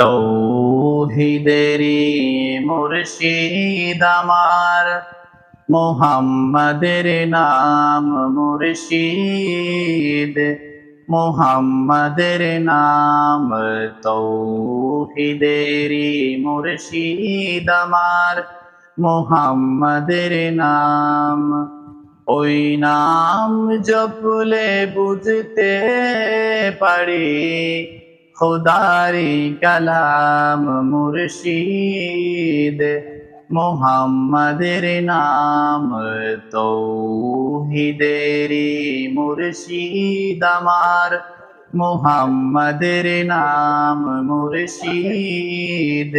তৌহিদেরি মুর্শিদ আমার, মুহাম্মাদের নাম মুর্শিদ, মুহাম্মাদের নাম। তৌহিদেরি মুর্শিদ আমার, মুহাম্মাদের নাম। ওই নাম জপলে বুঝতে পারি খোদারি কালাম মুর্শিদ, মুহাম্মাদের নাম। তৌহিদেরি মুর্শিদ আমার, মুহাম্মাদের নাম মুর্শিদ,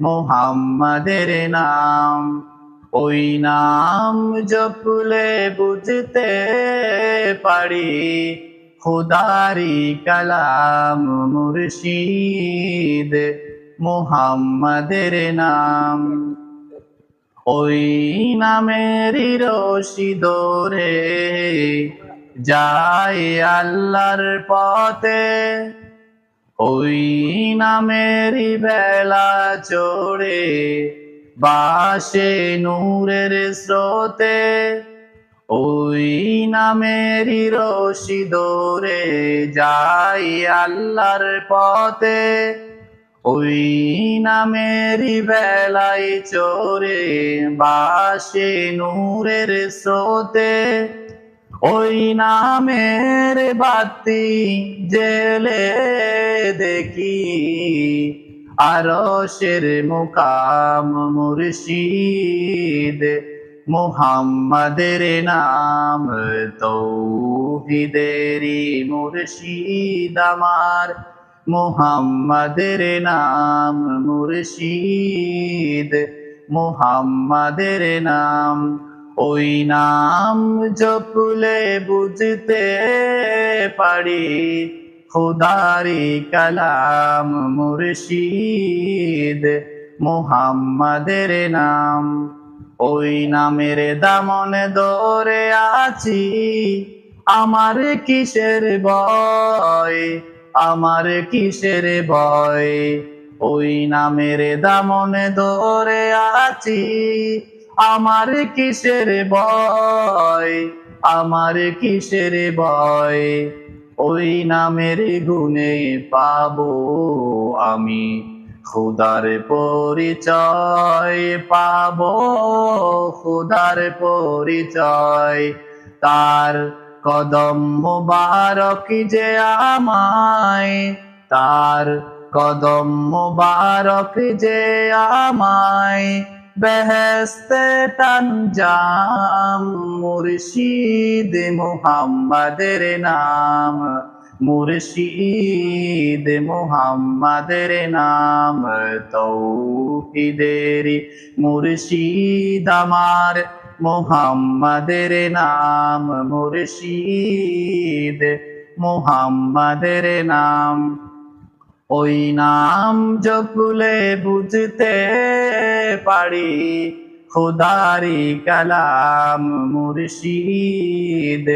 মুহাম্মাদের নাম। ওই নাম জপলে বুঝতে পারি খোদারি কালাম মুর্শিদ, মুহাম্মাদের নাম। ওই নামেরই রশি ধরে যায় আল্লাহর পথে, ওই নামেরই বেলা চড়ে বাসে নূরের স্রোতে। ওই নামেরই রশি ধরে যায় আল্লাহর পথে, ওই নামেরই বেলায় চড়ে বাসে নূরের স্রোতে। ওই নামের বাতি জেলে দেখি আরশের মুকাম মুর্শিদ, মুহাম্মাদের নাম। তৌহিদেরি মুর্শিদ আমার, মুহাম্মাদের নাম মুর্শিদ, মুহাম্মাদের নাম। ওই নাম জপলে বুঝতে পারি খোদারি কালাম মুর্শিদ, মুহাম্মাদের নাম। ওই নামের দামনে ধরে আছি, আমার কিসের ভয়, আমার কিসের ভয়। ওই নামের দামনে ধরে আছি, আমার কিসের ভয়, আমার কিসের ভয়। ওই নামের গুণে পাবো আমি খোদার পরিচয়, পাবো খোদার পরিচয়। তার কদম মুবারক যে আমায়, তার কদম মুবারক যে আমায় বেহেশতে টানজাম মুর্শিদ, মুহাম্মাদের নাম মুর্শিদ, মুহাম্মাদের নাম। তৌহিদেরি মুর্শিদ আমার, মুহাম্মাদের নাম মুর্শিদ, মুহাম্মাদের নাম। ওই নাম জপলে বুঝতে পারি খোদারি কালাম মুর্শিদ,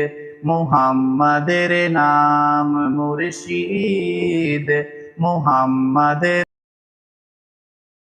মুহাম্মাদের নাম মুর্শিদ, মুহাম্মাদের